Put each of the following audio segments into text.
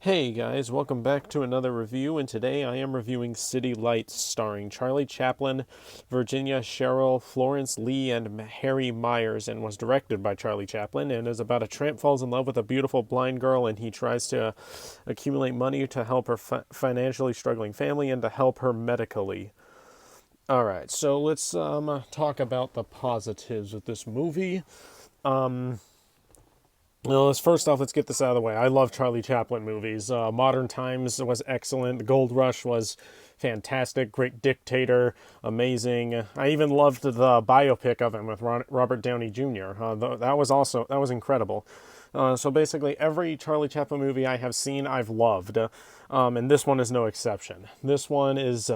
Hey guys, welcome back to another review, and today I am reviewing City Lights, starring Charlie Chaplin, Virginia Sherrill, Florence Lee, and Harry Myers, and was directed by Charlie Chaplin, and is about a tramp falls in love with a beautiful blind girl, and he tries to accumulate money to help her financially struggling family and to help her medically. Alright, so let's talk about the positives of this movie. Well, let's get this out of the way. I love Charlie Chaplin movies. Modern Times was excellent. The Gold Rush was fantastic. Great Dictator, amazing. I even loved the biopic of him with Robert Downey Jr. That was incredible. So basically, every Charlie Chaplin movie I have seen, I've loved, and this one is no exception. This one is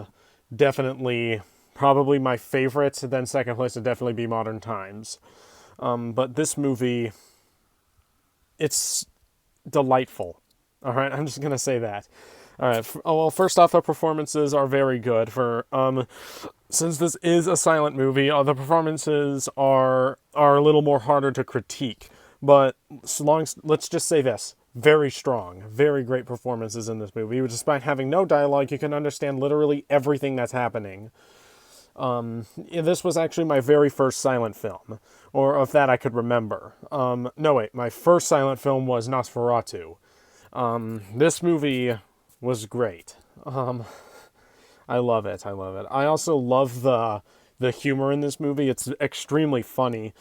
definitely probably my favorite. Then second place would definitely be Modern Times. But this movie, it's delightful. All right, I'm just gonna say that. All right. Well, first off, the performances are very good. For since this is a silent movie, the performances are a little more harder to critique. But let's just say this: very strong, very great performances in this movie. Despite having no dialogue, you can understand literally everything that's happening. This was actually my very first silent film, or of that I could remember. No, wait, my first silent film was Nosferatu. This movie was great. I love it. I love it. I also love the humor in this movie. It's extremely funny.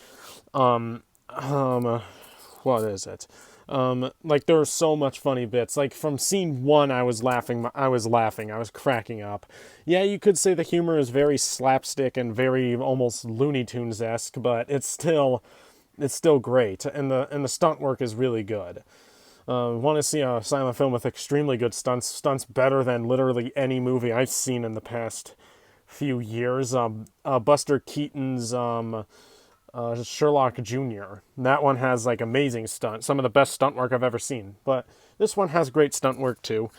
Um, what is it? Like there are so much funny bits. Like from scene one, I was laughing. I was cracking up. Yeah, you could say the humor is very slapstick and very almost Looney Tunes esque, but it's still great, and the stunt work is really good. Want to see a silent film with extremely good stunts better than literally any movie I've seen in the past few years. Buster Keaton's Sherlock Jr. That one has like amazing stunts, some of the best stunt work I've ever seen. But this one has great stunt work too.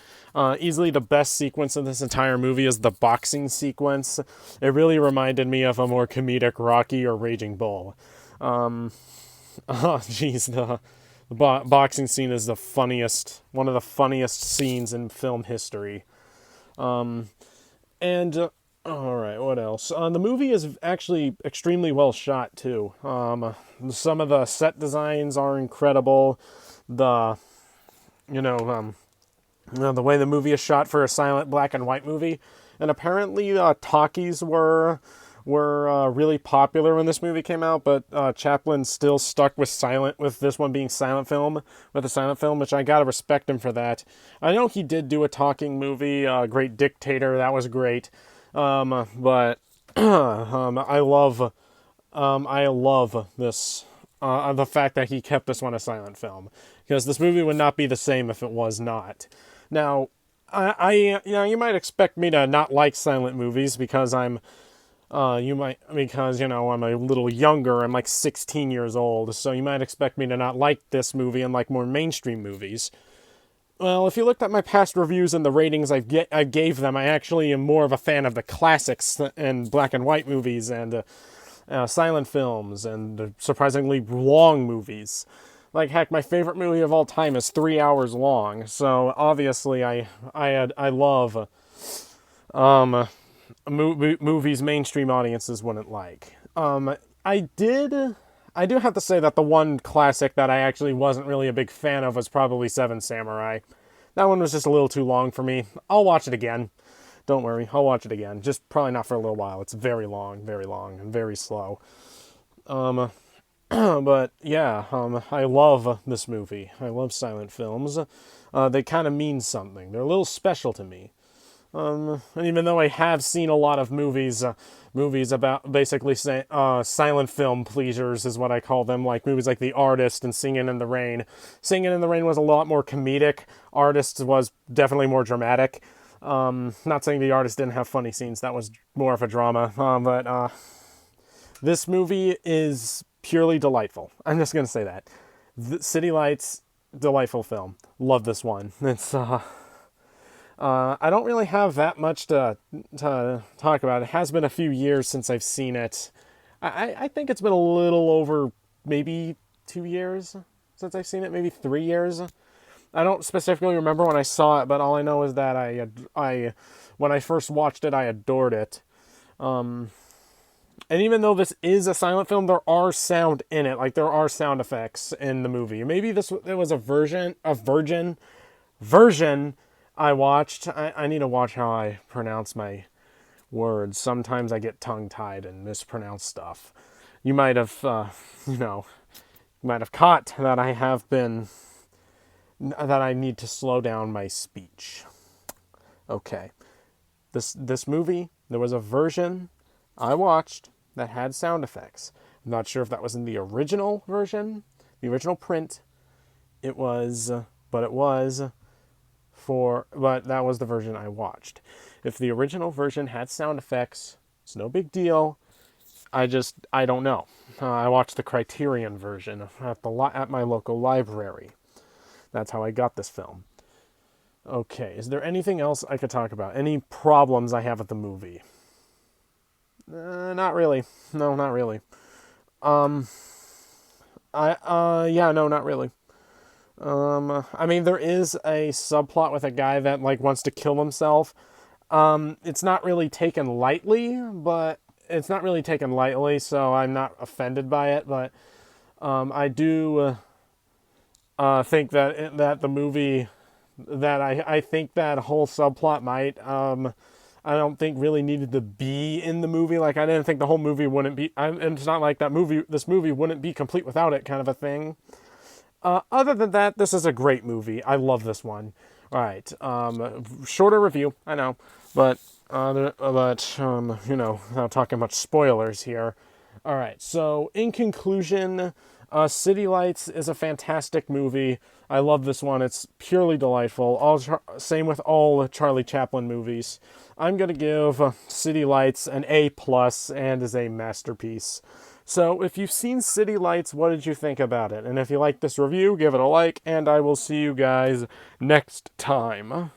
Easily the best sequence in this entire movie is the boxing sequence. It really reminded me of a more comedic Rocky or Raging Bull. Oh, jeez, the boxing scene is one of the funniest scenes in film history. And all right, what else? The movie is actually extremely well shot too. Some of the set designs are incredible. The you know the way the movie is shot for a silent black and white movie, and apparently talkies were really popular when this movie came out, but Chaplin still stuck with this one being with a silent film, which I gotta respect him for that. I know he did do a talking movie, Great Dictator, that was great, but I love this. The fact that he kept this one a silent film, because this movie would not be the same if it was not. Now, you might expect me to not like silent movies because I'm I'm a little younger. I'm like 16 years old, so you might expect me to not like this movie and like more mainstream movies. Well, if you looked at my past reviews and the ratings I gave them, I actually am more of a fan of the classics and black and white movies and silent films and surprisingly long movies. Like heck, my favorite movie of all time is 3 hours long. So obviously, I love movies mainstream audiences wouldn't like. I did. I do have to say that the one classic that I actually wasn't really a big fan of was probably Seven Samurai. That one was just a little too long for me. I'll watch it again. Don't worry, I'll watch it again. Just probably not for a little while. It's very long, and very slow. But yeah, I love this movie. I love silent films. They kind of mean something. They're a little special to me. And even though I have seen a lot of movies about basically silent film pleasers is what I call them, like movies like The Artist and Singing in the Rain. Singing in the Rain was a lot more comedic. Artist was definitely more dramatic. Not saying The Artist didn't have funny scenes. That was more of a drama. But this movie is purely delightful. I'm just gonna say that. City Lights, delightful film. Love this one. It's I don't really have that much to talk about. It has been a few years since I've seen it. I think it's been a little over maybe 2 years since I've seen it, maybe 3 years. I don't specifically remember when I saw it, but all I know is that when I first watched it, I adored it. And even though this is a silent film, there are sound in it. Like there are sound effects in the movie. Maybe it was a version I watched. I need to watch how I pronounce my words. Sometimes I get tongue tied and mispronounce stuff. You might have, caught that that I need to slow down my speech. Okay. This movie, there was a version I watched that had sound effects. I'm not sure if that was in the original version, the original print. It was, but that was the version I watched. If the original version had sound effects, it's no big deal. I don't know. I watched the Criterion version at my local library. That's how I got this film. Okay, is there anything else I could talk about? Any problems I have with the movie? Not really. No, not really. No, not really. I mean, there is a subplot with a guy that like wants to kill himself. It's not really taken lightly, so I'm not offended by it. But I do think that the movie I think that whole subplot might I don't think really needed to be in the movie. Like I didn't think the whole movie wouldn't be. And it's not like this movie wouldn't be complete without it, kind of a thing. Other than that, this is a great movie. I love this one. All right, shorter review, I know, but without talking much spoilers here. All right, so in conclusion, City Lights is a fantastic movie. I love this one. It's purely delightful. Same with all Charlie Chaplin movies. I'm gonna give City Lights an A+, and is a masterpiece. So if you've seen City Lights, what did you think about it? And if you like this review, give it a like, and I will see you guys next time.